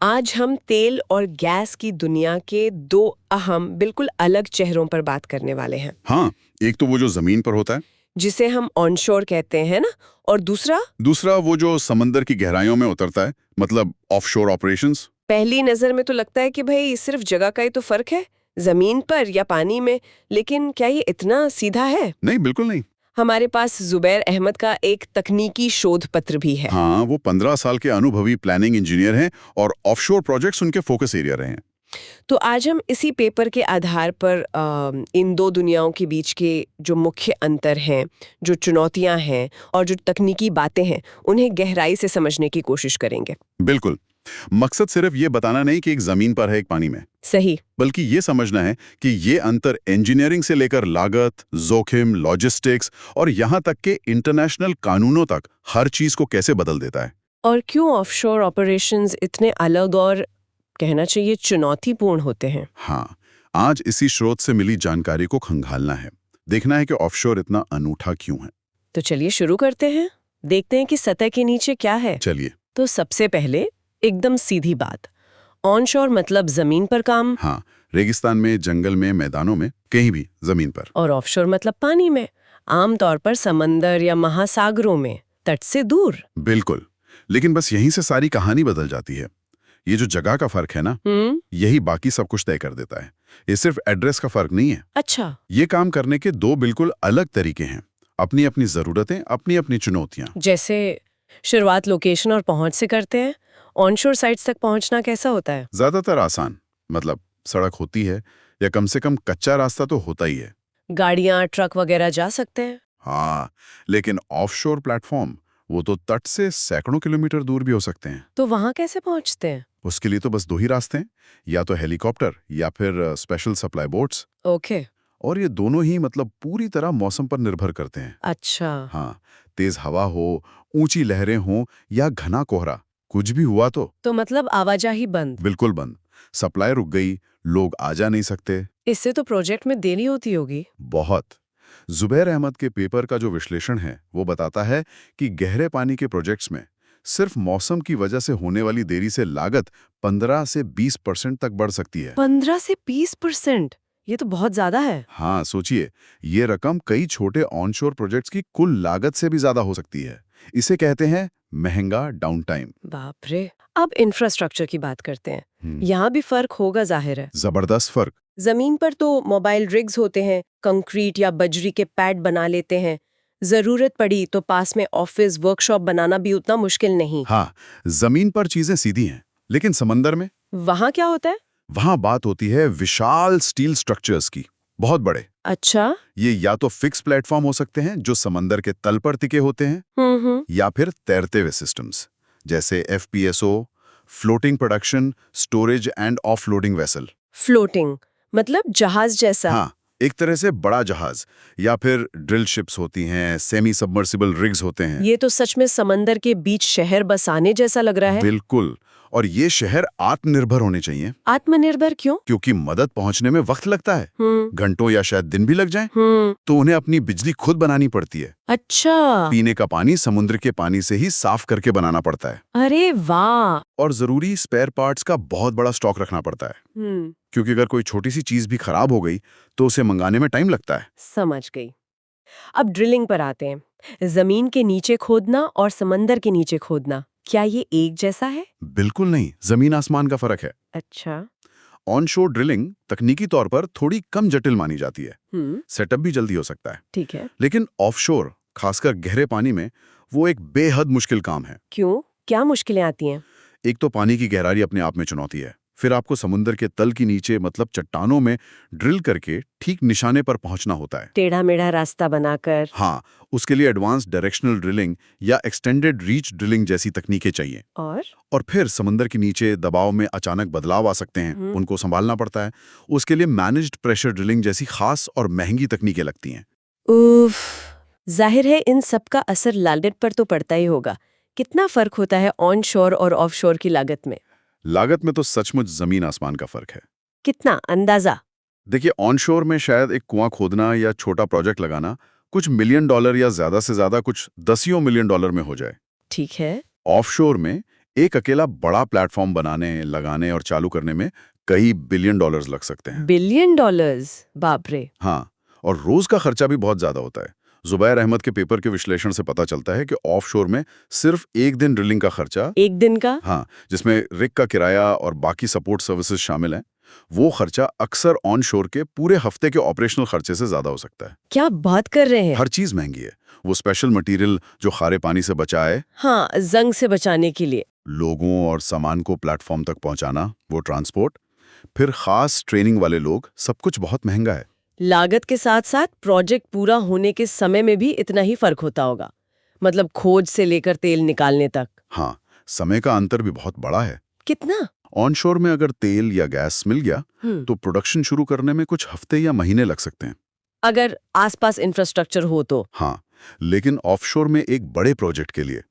आज हम तेल और गैस की दुनिया के दो अहम बिल्कुल अलग चेहरों पर बात करने वाले हैं, हाँ, एक तो वो जो जमीन पर होता है, जिसे हम ऑनशोर कहते हैं ना, और दूसरा दूसरा वो जो समंदर की गहराइयों में उतरता है, मतलब ऑफशोर ऑपरेशंस। पहली नजर में तो लगता है कि भाई सिर्फ जगह का ही तो फर्क है, जमीन पर या पानी में। लेकिन क्या ये इतना सीधा है? नहीं, बिल्कुल नहीं। हमारे पास जुबैर अहमद का एक तकनीकी शोध पत्र भी है। हाँ, वो 15 साल के अनुभवी प्लानिंग इंजीनियर हैं और ऑफशोर प्रोजेक्ट्स उनके फोकस एरिया रहे हैं। तो आज हम इसी पेपर के आधार पर इन दो दुनियाओं के बीच के जो मुख्य अंतर हैं, जो चुनौतियां हैं और जो तकनीकी बातें हैं, उन्हें गहराई से समझने की कोशिश करेंगे। बिल्कुल। मकसद सिर्फ ये बताना नहीं कि एक जमीन पर है, एक पानी में, सही। बल्कि ये समझना है कि ये अंतर इंजीनियरिंग से लेकर लागत, जोखिम, लॉजिस्टिक्स और यहाँ तक के इंटरनेशनल कानूनों तक हर चीज को कैसे बदल देता है। और क्यों ऑफशोर ऑपरेशंस इतने अलग और कहना चाहिए चुनौतीपूर्ण होते हैं। हाँ, आज इसी स्रोत से मिली जानकारी को खंगालना है, देखना है कि ऑफशोर इतना अनूठा क्यों है। तो चलिए शुरू करते हैं, देखते हैं कि सतह के नीचे क्या है। चलिए। तो सबसे पहले एकदम सीधी बात, ऑनशोर मतलब जमीन पर काम। हाँ, रेगिस्तान में, जंगल में, मैदानों में, कहीं भी जमीन पर। और ऑफशोर मतलब पानी में, आमतौर पर समंदर या महासागरों में, तट से दूर। बिल्कुल, लेकिन बस यहीं से सारी कहानी बदल जाती है। ये जो जगह का फर्क है ना, यही बाकी सब कुछ तय कर देता है। ये सिर्फ एड्रेस का फर्क नहीं है। अच्छा। ये काम करने के दो बिल्कुल अलग तरीके हैं, अपनी अपनी जरूरतें, अपनी अपनी चुनौतियां। जैसे शुरुआत लोकेशन और पहुंच से करते हैं, ऑनशोर साइट्स तक पहुंचना कैसा होता है? ज्यादातर आसान, मतलब सड़क होती है या कम से कम कच्चा रास्ता तो होता ही है। गाड़ियां, ट्रक वगैरह जा सकते हैं। हाँ, लेकिन ऑफशोर प्लेटफॉर्म वो तो तट से सैकड़ों किलोमीटर दूर भी हो सकते हैं। तो वहां कैसे पहुंचते हैं? उसके लिए तो बस दो ही रास्ते हैं, या तो हेलीकॉप्टर या फिर स्पेशल सप्लाई बोट्स। ओके। और ये दोनों ही मतलब पूरी तरह मौसम पर निर्भर करते हैं। अच्छा। हाँ, तेज हवा हो, ऊंची लहरें हों या घना कोहरा, कुछ भी हुआ तो मतलब आवाजाही बंद। बिल्कुल बंद। सप्लाई रुक गई, लोग आ जा नहीं सकते। इससे तो प्रोजेक्ट में देरी होती होगी। बहुत। जुबैर अहमद के पेपर का जो विश्लेषण है वो बताता है कि गहरे पानी के प्रोजेक्ट्स में सिर्फ मौसम की वजह से होने वाली देरी से लागत 15 से 20% तक बढ़ सकती है। 15 से 20%? ये तो बहुत ज्यादा है। हाँ, सोचिए, ये रकम कई छोटे ऑनशोर प्रोजेक्ट्स की कुल लागत से भी ज्यादा हो सकती है। इसे कहते हैं महंगा डाउन टाइम। बाप रे। अब इंफ्रास्ट्रक्चर की बात करते हैं। यहाँ भी फर्क होगा, जाहिर है। जबरदस्त फर्क। जमीन पर तो मोबाइल रिग्स होते हैं, कंक्रीट या बजरी के पैड बना लेते हैं। जरूरत पड़ी तो पास में ऑफिस, वर्कशॉप बनाना भी उतना मुश्किल नहीं। हाँ, जमीन पर चीजें सीधी हैं, लेकिन समंदर में वहां क्या होता है? वहां बात होती है विशाल स्टील स्ट्रक्चर्स की, बहुत बड़े। अच्छा। ये या तो फिक्स प्लेटफॉर्म हो सकते हैं जो समंदर के तल पर टिके होते हैं, या फिर तैरते हुए सिस्टम्स जैसे FPSO, floating production, storage and offloading vessel. Floating मतलब जहाज जैसा? हाँ, एक तरह से बड़ा जहाज, या फिर ड्रिल शिप्स होती हैं, सेमी सबमर्सिबल रिग्स होते हैं। ये तो सच में समंदर के बीच शहर बसाने जैसा लग रहा है। बिल्कुल। और ये शहर आत्मनिर्भर होने चाहिए। आत्मनिर्भर क्यों? क्योंकि मदद पहुंचने में वक्त लगता है, घंटों या शायद दिन भी लग जाएं, तो उन्हें अपनी बिजली खुद बनानी पड़ती है। अच्छा। पीने का पानी समुद्र के पानी से ही साफ करके बनाना पड़ता है। अरे वाह। और जरूरी स्पेयर पार्ट्स का बहुत बड़ा स्टॉक रखना पड़ता है, क्योंकि अगर कोई छोटी सी चीज भी खराब हो गई तो उसे मंगाने में टाइम लगता है। समझ गई। अब ड्रिलिंग पर आते हैं। जमीन के नीचे खोदना और समंदर के नीचे खोदना, क्या ये एक जैसा है? बिल्कुल नहीं, जमीन आसमान का फर्क है। अच्छा। ऑनशोर ड्रिलिंग तकनीकी तौर पर थोड़ी कम जटिल मानी जाती है, सेटअप भी जल्दी हो सकता है। ठीक है। लेकिन ऑफशोर, खासकर गहरे पानी में, वो एक बेहद मुश्किल काम है। क्यों? क्या मुश्किलें आती हैं? एक तो पानी की गहराई अपने आप में चुनौती है, फिर आपको समुद्र के तल के नीचे मतलब चट्टानों में ड्रिल करके ठीक निशाने पर पहुंचना होता है, टेढ़ा मेढ़ा रास्ता बनाकर। हाँ, उसके लिए एडवांस डायरेक्शनल ड्रिलिंग या एक्सटेंडेड रीच ड्रिलिंग जैसी तकनीकें चाहिए। और फिर समुद्र के नीचे दबाव में अचानक बदलाव आ सकते हैं, उनको संभालना पड़ता है। उसके लिए मैनेज्ड प्रेशर ड्रिलिंग जैसी खास और महंगी तकनीकें लगती हैं। उफ, जाहिर है इन सब का असर लागत पर तो पड़ता ही होगा। कितना फर्क होता है ऑनशोर और ऑफशोर की लागत में? लागत में तो सचमुच जमीन आसमान का फर्क है। कितना अंदाजा? देखिए, ऑनशोर में शायद एक कुआं खोदना या छोटा प्रोजेक्ट लगाना कुछ $1 मिलियन या ज्यादा से ज्यादा कुछ $10 मिलियन में हो जाए। ठीक है। ऑफशोर में एक अकेला बड़ा प्लेटफॉर्म बनाने, लगाने और चालू करने में कई बिलियन डॉलर्स लग सकते हैं। बिलियन डॉलर्स, बाप रे। हाँ, और रोज का खर्चा भी बहुत ज्यादा होता है। जुबैर अहमद के पेपर के विश्लेषण से पता चलता है कि ऑफशोर में सिर्फ एक दिन ड्रिलिंग का खर्चा, एक दिन का? हाँ, जिसमें रिग का किराया और बाकी सपोर्ट सर्विसेज शामिल हैं, वो खर्चा अक्सर ऑनशोर के पूरे हफ्ते के ऑपरेशनल खर्चे से ज्यादा हो सकता है। क्या बात कर रहे हैं? हर चीज महंगी है। वो स्पेशल मटेरियल जो खारे पानी से बचाए, हाँ, जंग से बचाने के लिए। लोगों और सामान को प्लेटफॉर्म तक पहुंचाना, वो ट्रांसपोर्ट, फिर खास ट्रेनिंग वाले लोग, सब कुछ बहुत महंगा है। लागत के साथ साथ प्रोजेक्ट पूरा होने के समय में भी इतना ही फर्क होता होगा, मतलब खोज से लेकर तेल निकालने तक। हाँ, समय का अंतर भी बहुत बड़ा है। कितना? ऑनशोर में अगर तेल या गैस मिल गया तो प्रोडक्शन शुरू करने में कुछ हफ्ते या महीने लग सकते हैं, अगर आसपास इंफ्रास्ट्रक्चर हो तो। हाँ, लेकिन ऑफशोर में एक बड़े प्रोजेक्ट के लिए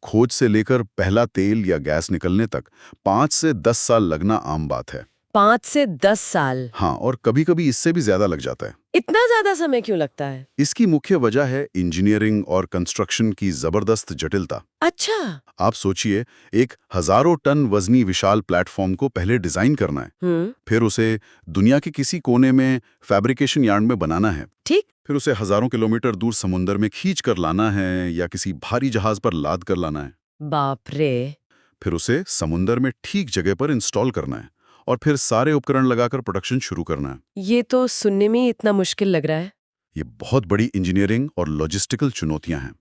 खोज से लेकर पहला तेल या गैस निकलने तक 5 से 10 साल लगना आम बात है। 5 से 10 साल? हाँ, और कभी-कभी इससे भी ज्यादा लग जाता है। इतना ज्यादा समय क्यों लगता है? इसकी मुख्य वजह है इंजीनियरिंग और कंस्ट्रक्शन की जबरदस्त जटिलता। अच्छा। आप सोचिए, एक हजारों टन वजनी विशाल प्लेटफॉर्म को पहले डिजाइन करना है, फिर उसे दुनिया के किसी कोने में फैब्रिकेशन यार्ड में बनाना है, ठीक। फिर उसे हजारों किलोमीटर दूर समुंदर में खींच कर लाना है या किसी भारी जहाज पर लाद कर लाना है। बाप रे। फिर उसे समुंदर में ठीक जगह पर इंस्टॉल करना है और फिर सारे उपकरण लगाकर प्रोडक्शन शुरू करना है। ये तो सुनने में ही इतना मुश्किल लग रहा है। ये बहुत बड़ी इंजीनियरिंग और लॉजिस्टिकल चुनौतियां हैं।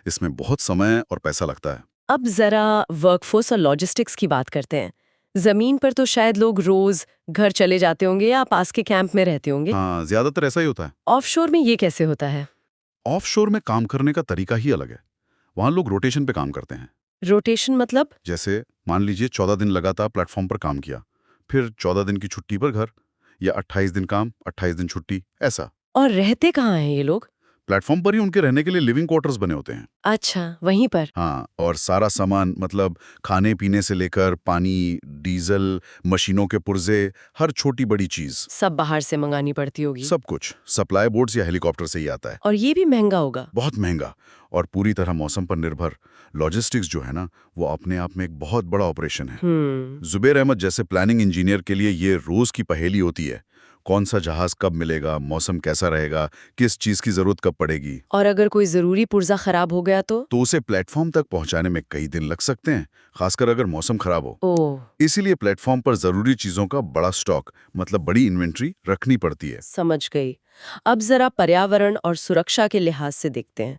इसमें बहुत समय और पैसा लगता है। अब जरा वर्कफोर्स और लॉजिस्टिक्स की बात करते हैं। जमीन पर तो शायद लोग रोज घर चले जाते होंगे या पास के कैंप में रहते होंगे। हाँ, ज्यादातर ऐसा ही होता है। ऑफशोर में ये कैसे होता है? ऑफशोर में काम करने का तरीका ही अलग है। वहां लोग रोटेशन पे काम करते हैं। रोटेशन मतलब? जैसे मान लीजिए 14 दिन लगातार प्लेटफॉर्म पर काम किया, फिर 14 दिन की छुट्टी पर घर, या 28 दिन काम, 28 दिन छुट्टी, ऐसा। और रहते कहाँ हैं ये लोग? प्लेटफॉर्म पर ही उनके रहने के लिए लिविंग क्वार्टर्स बने होते हैं। अच्छा, वहीं पर? हाँ, और सारा सामान, मतलब खाने पीने से लेकर पानी, डीजल, मशीनों के पुर्जे, हर छोटी बड़ी चीज सब बाहर से मंगानी पड़ती होगी। सब कुछ सप्लाई बोट्स या हेलीकॉप्टर से ही आता है। और ये भी महंगा होगा। बहुत महंगा और पूरी तरह मौसम पर निर्भर। लॉजिस्टिक्स जो है ना, वो अपने आप में एक बहुत बड़ा ऑपरेशन है। जुबैर अहमद जैसे प्लानिंग इंजीनियर के लिए ये रोज की पहेली होती है। कौन सा जहाज कब मिलेगा, मौसम कैसा रहेगा, किस चीज की जरूरत कब पड़ेगी। और अगर कोई जरूरी पुर्जा खराब हो गया तो उसे प्लेटफॉर्म तक पहुंचाने में कई दिन लग सकते हैं, खासकर अगर मौसम खराब हो। ओह। इसीलिए प्लेटफॉर्म पर जरूरी चीजों का बड़ा स्टॉक, मतलब बड़ी इन्वेंट्री रखनी पड़ती है। समझ गई। अब जरा पर्यावरण और सुरक्षा के लिहाज से देखते हैं।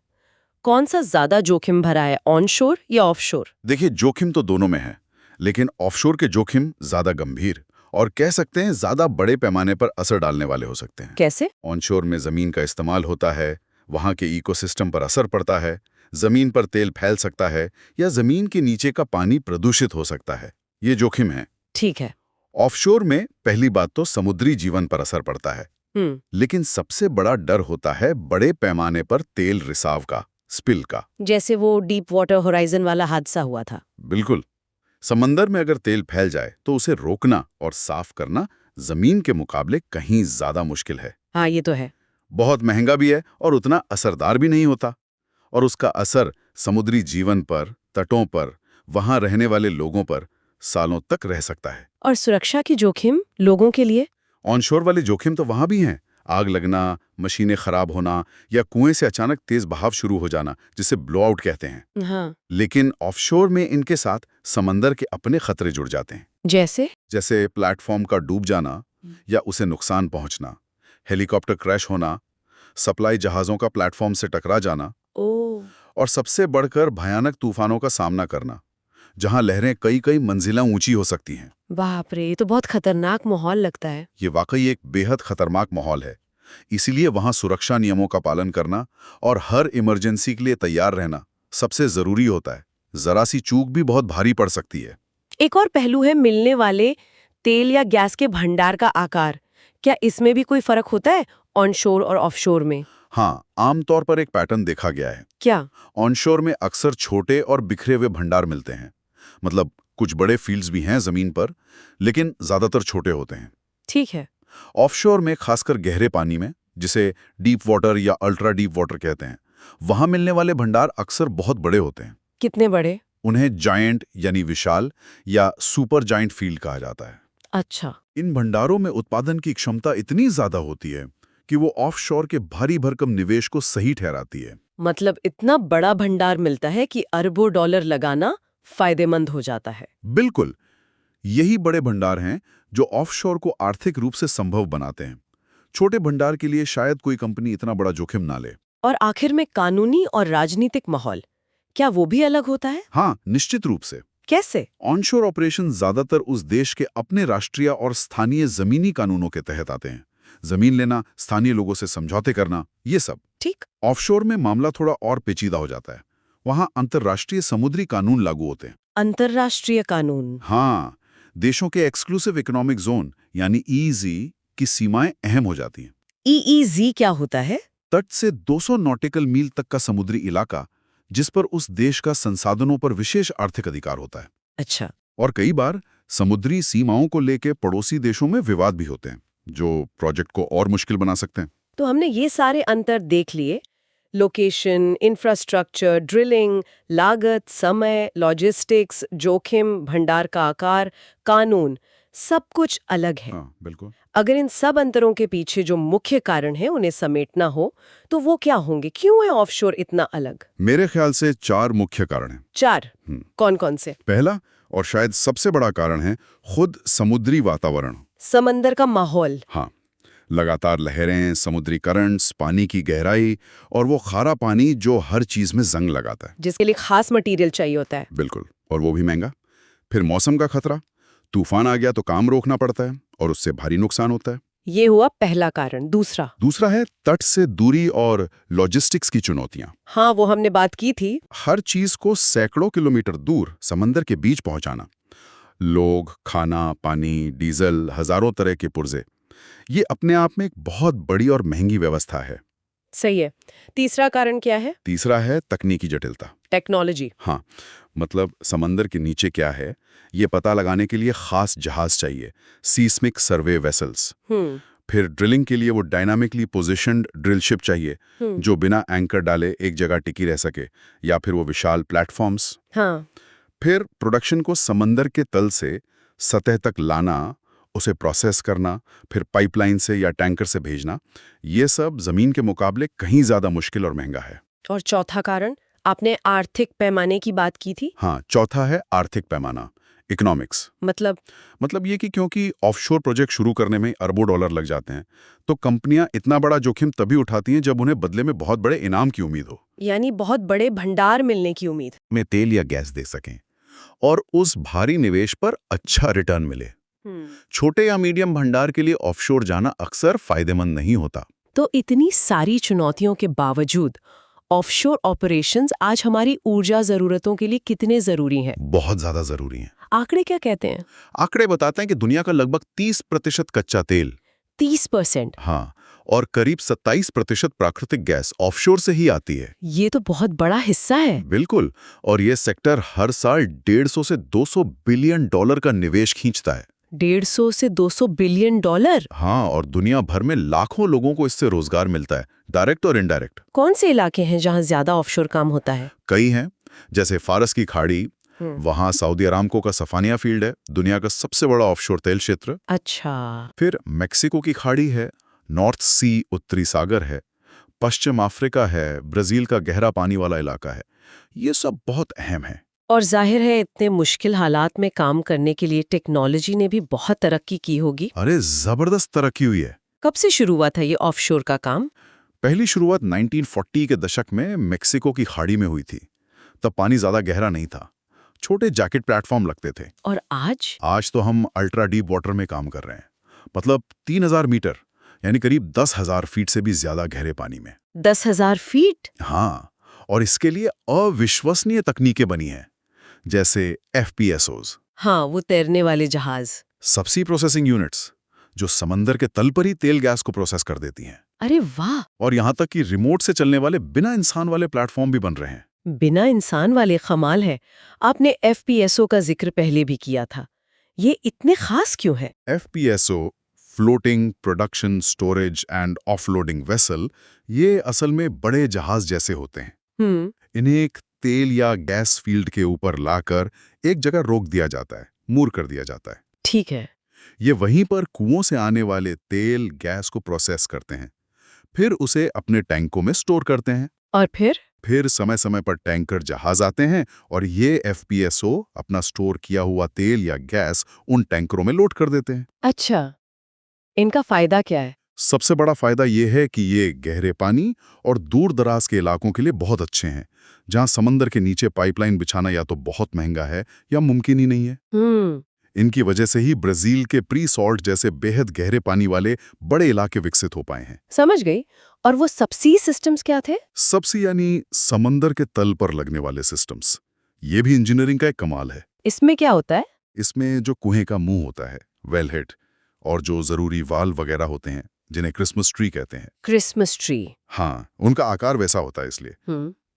कौन सा ज्यादा जोखिम भरा है, ऑनशोर या ऑफशोर? देखिए, जोखिम तो दोनों में है, लेकिन ऑफशोर के जोखिम ज्यादा गंभीर और कह सकते हैं ज्यादा बड़े पैमाने पर असर डालने वाले हो सकते हैं। कैसे? ऑनशोर में जमीन का इस्तेमाल होता है, वहां के इकोसिस्टम पर असर पड़ता है, जमीन पर तेल फैल सकता है या जमीन के नीचे का पानी प्रदूषित हो सकता है। ये जोखिम है। ठीक है। ऑफशोर में पहली बात तो समुद्री जीवन पर असर पड़ता है, लेकिन सबसे बड़ा डर होता है बड़े पैमाने पर तेल रिसाव का, स्पिल का। जैसे वो डीप वाटर होराइजन वाला हादसा हुआ था। बिल्कुल। समंदर में अगर तेल फैल जाए तो उसे रोकना और साफ करना जमीन के मुकाबले कहीं ज्यादा मुश्किल है। हाँ, ये तो है। बहुत महंगा भी है और उतना असरदार भी नहीं होता। और उसका असर समुद्री जीवन पर, तटों पर, वहां रहने वाले लोगों पर सालों तक रह सकता है। और सुरक्षा की जोखिम लोगों के लिए? ऑनशोर वाले जोखिम तो वहां भी हैं। आग लगना, मशीनें खराब होना या कुएं से अचानक तेज बहाव शुरू हो जाना, जिसे ब्लोआउट कहते हैं। हाँ। लेकिन ऑफशोर में इनके साथ समंदर के अपने खतरे जुड़ जाते हैं। जैसे प्लेटफॉर्म का डूब जाना या उसे नुकसान पहुंचना, हेलीकॉप्टर क्रैश होना, सप्लाई जहाजों का प्लेटफॉर्म से टकरा जाना, और सबसे बढ़कर भयानक तूफानों का सामना करना, जहां लहरें कई कई मंजिला ऊंची हो सकती हैं। बाप रे, ये तो बहुत खतरनाक माहौल लगता है। ये वाकई एक बेहद खतरनाक माहौल है। इसीलिए वहां सुरक्षा नियमों का पालन करना और हर इमरजेंसी के लिए तैयार रहना सबसे जरूरी होता है। जरा सी चूक भी बहुत भारी पड़ सकती है। एक और पहलू है मिलने वाले तेल या गैस के भंडार का आकार। क्या इसमें भी कोई फर्क होता है ऑनशोर और ऑफशोर में? हाँ, आमतौर पर एक पैटर्न देखा गया है। क्या? ऑनशोर में अक्सर छोटे और बिखरे हुए भंडार मिलते हैं। मतलब कुछ बड़े फील्ड्स भी हैं जमीन पर, लेकिन ज्यादातर छोटे होते हैं। ठीक है। ऑफशोर में, खासकर गहरे पानी में, जिसे डीप वाटर या अल्ट्रा डीप वाटर कहते हैं, वहां मिलने वाले भंडार अक्सर बहुत बड़े होते हैं। कितने बड़े? उन्हें जायंट यानी विशाल या सुपर जायंट फील्ड कहा जाता है। अच्छा। इन भंडारों में उत्पादन की क्षमता इतनी ज्यादा होती है कि वो ऑफशोर के भारी भरकम निवेश को सही ठहराती है। मतलब इतना बड़ा भंडार मिलता है कि अरबों डॉलर लगाना फायदेमंद हो जाता है। बिल्कुल, यही बड़े भंडार हैं जो ऑफशोर को आर्थिक रूप से संभव बनाते हैं। छोटे भंडार के लिए शायद कोई कंपनी इतना बड़ा जोखिम ना ले। और आखिर में कानूनी और राजनीतिक माहौल, क्या वो भी अलग होता है? हाँ, निश्चित रूप से। कैसे? ऑनशोर ऑपरेशन ज्यादातर उस देश के अपने राष्ट्रीय और स्थानीय जमीनी कानूनों के तहत आते हैं। जमीन लेना, स्थानीय लोगों से समझौते करना, ये सब। ठीक। ऑफशोर में मामला थोड़ा और पेचीदा हो जाता है। वहां अंतर्राष्ट्रीय समुद्री कानून लागू होते हैं। अंतर्राष्ट्रीय कानून? हाँ, देशों के एक्सक्लूसिव इकोनॉमिक जोन यानी ईईजी की सीमाएं अहम हो जाती हैं। EEZ क्या होता है? तट से 200 नॉटिकल मील तक का समुद्री इलाका, जिस पर उस देश का संसाधनों पर विशेष आर्थिक अधिकार होता है। अच्छा। और कई बार समुद्री सीमाओं को लेकर पड़ोसी देशों में विवाद भी होते हैं, जो प्रोजेक्ट को और मुश्किल बना सकते हैं। तो हमने ये सारे अंतर देख लिए। लोकेशन, इंफ्रास्ट्रक्चर, ड्रिलिंग, लागत, समय, लॉजिस्टिक्स, जोखिम, भंडार का आकार, कानून, सब कुछ अलग है। हाँ, बिल्कुल। अगर इन सब अंतरों के पीछे जो मुख्य कारण है उन्हें समेटना हो तो वो क्या होंगे? क्यों है ऑफशोर इतना अलग? मेरे ख्याल से 4 मुख्य कारण हैं। 4? कौन कौन से? पहला और शायद सबसे बड़ा कारण है खुद समुद्री वातावरण। समंदर का माहौल। हाँ, लगातार लहरें, समुद्री करंट्स, पानी की गहराई और वो खारा पानी जो हर चीज में जंग लगाता है, जिसके लिए खास मटेरियल चाहिए होता है। बिल्कुल, और वो भी महंगा। फिर मौसम का खतरा, तूफान आ गया तो काम रोकना पड़ता है और उससे भारी नुकसान होता है। ये हुआ पहला कारण। दूसरा है तट से दूरी और लॉजिस्टिक्स की चुनौतियां। हाँ, वो हमने बात की थी। हर चीज को सैकड़ों किलोमीटर दूर समंदर के बीच पहुंचाना। लोग, खाना, पानी, डीजल, हजारों तरह के पुर्जे, ये अपने आप में एक बहुत बड़ी और महंगी व्यवस्था है। सही है। तीसरा कारण क्या है? तीसरा है तकनीकी जटिलता। टेक्नोलॉजी। हाँ, मतलब समंदर के नीचे क्या है ये पता लगाने के लिए खास जहाज चाहिए, सीस्मिक सर्वे वेसल्स। फिर ड्रिलिंग के लिए वो डायनामिकली पोजिशन्ड ड्रिल शिप चाहिए जो बिना एंकर डाले एक जगह टिकी रह सके, या फिर वो विशाल प्लेटफॉर्म्स। हाँ। फिर प्रोडक्शन को समंदर के तल से सतह तक लाना, उसे प्रोसेस करना, फिर पाइपलाइन से या टैंकर से भेजना, ये सब जमीन के मुकाबले कहीं ज्यादा मुश्किल और महंगा है। और चौथा कारण, आपने आर्थिक पैमाने की बात की थी। हाँ, चौथा है आर्थिक पैमाना, इकोनॉमिक्स। मतलब ये कि क्योंकि ऑफशोर प्रोजेक्ट शुरू करने में अरबों डॉलर लग जाते हैं, तो कंपनियां इतना बड़ा जोखिम तभी उठाती हैं जब उन्हें बदले में बहुत बड़े इनाम की उम्मीद हो। यानी बहुत बड़े भंडार मिलने की उम्मीद। में तेल या गैस दे सकें और उस भारी निवेश पर अच्छा रिटर्न मिले। छोटे या मीडियम भंडार के लिए ऑफशोर जाना अक्सर फायदेमंद नहीं होता। तो इतनी सारी चुनौतियों के बावजूद ऑफशोर ऑपरेशंस आज हमारी ऊर्जा जरूरतों के लिए कितने जरूरी हैं? बहुत ज्यादा जरूरी हैं। आंकड़े क्या कहते हैं? आंकड़े बताते हैं कि दुनिया का लगभग 30% कच्चा तेल, 30%? हाँ, और करीब 27% प्राकृतिक गैस ऑफशोर से ही आती है। ये तो बहुत बड़ा हिस्सा है। बिल्कुल, और ये सेक्टर हर साल 150 से 200 बिलियन डॉलर का निवेश खींचता है। 150 से 200 बिलियन डॉलर? हाँ, और दुनिया भर में लाखों लोगों को इससे रोजगार मिलता है, डायरेक्ट और इनडायरेक्ट। कौन से इलाके हैं जहां ज्यादा ऑफशोर काम होता है? कई हैं, जैसे फारस की खाड़ी, वहां सऊदी अरामको का सफानिया फील्ड है, दुनिया का सबसे बड़ा ऑफशोर तेल क्षेत्र। अच्छा। फिर मेक्सिको की खाड़ी है, नॉर्थ सी उत्तरी सागर है, पश्चिम अफ्रीका है, ब्राजील का गहरा पानी वाला इलाका है। ये सब बहुत अहम है। और जाहिर है इतने मुश्किल हालात में काम करने के लिए टेक्नोलॉजी ने भी बहुत तरक्की की होगी। अरे जबरदस्त तरक्की हुई है। कब से शुरू हुआ था ये ऑफशोर का काम? पहली शुरुआत 1940 के दशक में मेक्सिको की खाड़ी में हुई थी। तब पानी ज्यादा गहरा नहीं था, छोटे जैकेट प्लेटफॉर्म लगते थे। और आज तो हम अल्ट्रा डीप वाटर में काम कर रहे हैं, मतलब 3000 मीटर यानी करीब 10,000 फीट से भी ज्यादा गहरे पानी में। 10,000 फीट? हाँ, और इसके लिए अविश्वसनीय तकनीकें बनी हैं, जैसे FPSOs। हाँ, वो तैरने वाले जहाज। सबसी प्रोसेसिंग यूनिट्स, जो समंदर के तल पर ही तेल गैस को प्रोसेस कर देती हैं। अरे वाह! और यहाँ तक कि रिमोट से चलने वाले बिना इंसान वाले प्लेटफॉर्म भी बन रहे हैं। बिना इंसान वाले, कमाल है। आपने FPSO का जिक्र पहले भी किया था, ये इतने खास क्यों है? FPSO, floating production storage and offloading vessel, ये असल में बड़े जहाज जैसे होते हैं। इन्हें एक तेल या गैस फील्ड के ऊपर लाकर एक जगह रोक दिया जाता है, मूर कर दिया जाता है। ठीक है। ये वहीं पर कुओं से आने वाले तेल गैस को प्रोसेस करते हैं, फिर उसे अपने टैंकों में स्टोर करते हैं। और फिर समय समय पर टैंकर जहाज आते हैं और ये एफपीएसओ अपना स्टोर किया हुआ तेल या गैस उन टैंकरों में लोड कर देते हैं। अच्छा, इनका फायदा क्या है? सबसे बड़ा फायदा ये है कि ये गहरे पानी और दूर दराज के इलाकों के लिए बहुत अच्छे हैं, जहां समंदर के नीचे पाइपलाइन बिछाना या तो बहुत महंगा है या मुमकिन ही नहीं है। इनकी वजह से ही ब्राजील के प्री सॉल्ट जैसे बेहद गहरे पानी वाले बड़े इलाके विकसित हो पाए हैं। समझ गई। और वो सबसी सिस्टम्स क्या थे? सबसी यानी समंदर के तल पर लगने वाले सिस्टम्स। ये भी इंजीनियरिंग का एक कमाल है। इसमें क्या होता है? इसमें जो कुएं का मुंह होता है, वेलहेड, और जो जरूरी वाल्व वगैरह होते हैं जिन्हें क्रिसमस ट्री कहते हैं। Christmas tree. हाँ, उनका आकार वैसा होता है इसलिए।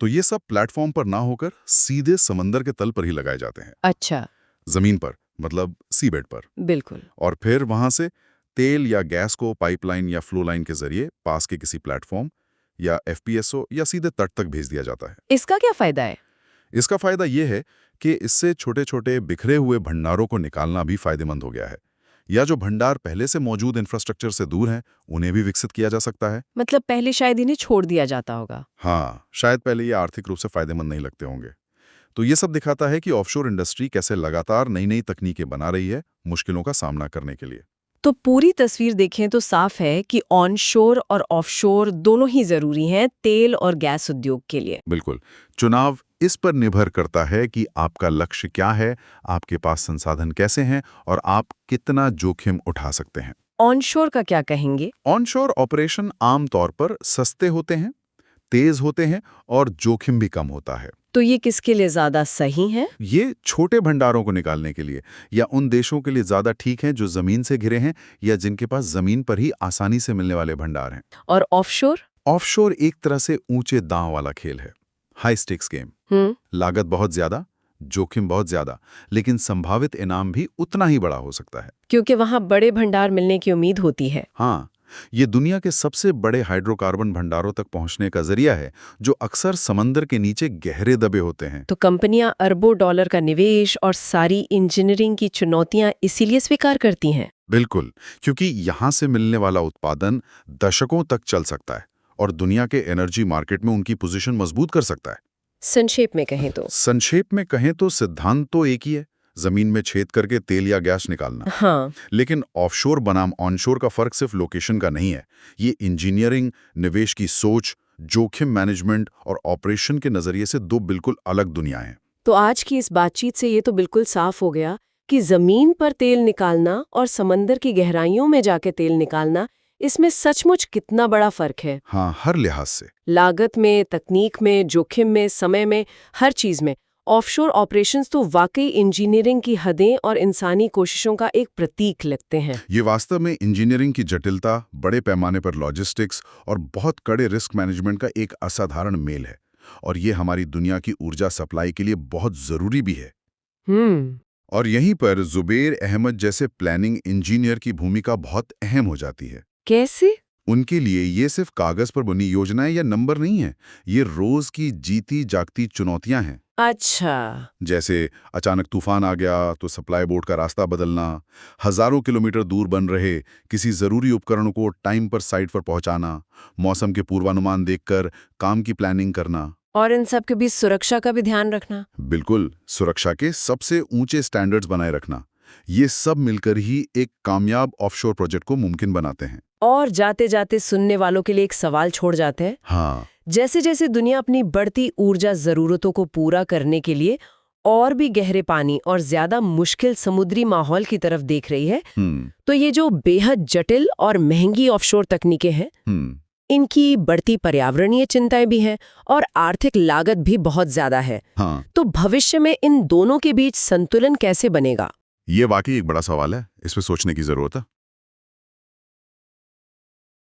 तो ये सब प्लेटफॉर्म पर ना होकर सीधे समंदर के तल पर ही लगाए जाते हैं। अच्छा। जमीन पर, मतलब सीबेड पर। बिल्कुल। और फिर वहां से तेल या गैस को पाइपलाइन या फ्लो लाइन के जरिए पास के किसी प्लेटफॉर्म या एफपीएसओ या सीधे तट तक भेज दिया जाता है। इसका क्या फायदा है? इसका फायदा यह है कि इससे छोटे छोटे बिखरे हुए भंडारों को निकालना भी फायदेमंद हो गया है, या जो भंडार पहले से मौजूद इंफ्रास्ट्रक्चर से दूर हैं, उन्हें भी विकसित किया जा सकता है। मतलब पहले शायद इन्हें छोड़ दिया जाता होगा। हाँ, शायद पहले ये आर्थिक रूप से फायदेमंद नहीं लगते होंगे। तो ये सब दिखाता है कि ऑफशोर इंडस्ट्री कैसे लगातार नई नई तकनीकें बना रही है मुश्किलों का सामना करने के लिए। तो पूरी तस्वीर देखें तो साफ है कि ऑनशोर और ऑफशोर दोनों ही जरूरी हैं तेल और गैस उद्योग के लिए। बिल्कुल। चुनाव इस पर निर्भर करता है कि आपका लक्ष्य क्या है, आपके पास संसाधन कैसे हैं और आप कितना जोखिम उठा सकते हैं। ऑनशोर का क्या कहेंगे? ऑनशोर ऑपरेशन आमतौर पर सस्ते होते हैं, तेज होते हैं और जोखिम भी कम होता है। तो ये किसके लिए ज्यादा सही है? ये छोटे भंडारों को निकालने के लिए या उन देशों के लिए ज्यादा ठीक है जो जमीन से घिरे हैं या जिनके पास जमीन पर ही आसानी से मिलने वाले भंडार हैं। और ऑफशोर? ऑफशोर एक तरह से ऊंचे दांव वाला खेल है, हाई स्टेक्स गेम। लागत बहुत ज्यादा, जोखिम बहुत ज्यादा, लेकिन संभावित इनाम भी उतना ही बड़ा हो सकता है, क्योंकि वहां बड़े भंडार मिलने की उम्मीद होती है। हाँ, ये दुनिया के सबसे बड़े हाइड्रोकार्बन भंडारों तक पहुंचने का जरिया है, जो अक्सर समंदर के नीचे गहरे दबे होते हैं। तो कंपनियां अरबों डॉलर का निवेश और सारी इंजीनियरिंग की चुनौतियां इसीलिए स्वीकार करती हैं। बिल्कुल, क्योंकि यहां से मिलने वाला उत्पादन दशकों तक चल सकता है और दुनिया के एनर्जी मार्केट में उनकी पोजीशन मजबूत कर सकता है। संक्षेप में कहें तो? संक्षेप में कहें तो सिद्धांत तो एक ही है, जमीन में छेद करके तेल या गैस निकालना। हाँ। लेकिन ऑफशोर बनाम ऑनशोर का फर्क सिर्फ लोकेशन का नहीं है। ये इंजीनियरिंग, निवेश की सोच, जोखिम मैनेजमेंट और ऑपरेशन के नजरिए से दो बिल्कुल अलग दुनियाएं हैं। तो आज की इस बातचीत से ये तो बिल्कुल साफ हो गया कि जमीन पर तेल निकालना और समंदर की गहराइयों में जाके तेल निकालना, इसमें सचमुच कितना बड़ा फर्क है। हाँ, हर लिहाज से। लागत में, तकनीक में, जोखिम में, समय में, हर चीज में। ऑफशोर ऑपरेशंस तो वाकई इंजीनियरिंग की हदें और इंसानी कोशिशों का एक प्रतीक लगते हैं। ये वास्तव में इंजीनियरिंग की जटिलता, बड़े पैमाने पर लॉजिस्टिक्स और बहुत कड़े रिस्क मैनेजमेंट का एक असाधारण मेल है, और ये हमारी दुनिया की ऊर्जा सप्लाई के लिए बहुत जरूरी भी है। और यहीं पर जुबेर अहमद जैसे प्लानिंग इंजीनियर की भूमिका बहुत अहम हो जाती है। कैसे? उनके लिए ये सिर्फ कागज पर बनी योजनाएं या नंबर नहीं है, ये रोज की जीती जागती चुनौतियां हैं। अच्छा। जैसे अचानक तूफान आ गया तो सप्लाई बोट का रास्ता बदलना, हजारों किलोमीटर दूर बन रहे किसी जरूरी उपकरण को टाइम पर साइट पर पहुंचाना, मौसम के पूर्वानुमान देखकर काम की प्लानिंग करना, और इन सब के बीच सुरक्षा का भी ध्यान रखना। बिल्कुल, सुरक्षा के सबसे ऊंचे स्टैंडर्ड्स बनाए रखना। ये सब मिलकर ही एक कामयाब ऑफशोर प्रोजेक्ट को मुमकिन बनाते हैं। और जाते जाते सुनने वालों के लिए एक सवाल छोड़ जाते हैं। हाँ, जैसे जैसे दुनिया अपनी बढ़ती ऊर्जा जरूरतों को पूरा करने के लिए और भी गहरे पानी और ज्यादा मुश्किल समुद्री माहौल की तरफ देख रही है, तो ये जो बेहद जटिल और महंगी ऑफशोर तकनीकें हैं, इनकी बढ़ती पर्यावरणीय चिंताएं भी हैं और आर्थिक लागत भी बहुत ज्यादा है। हाँ। तो भविष्य में इन दोनों के बीच संतुलन कैसे बनेगा? ये वाकई एक बड़ा सवाल है, इस पे सोचने की जरूरत है।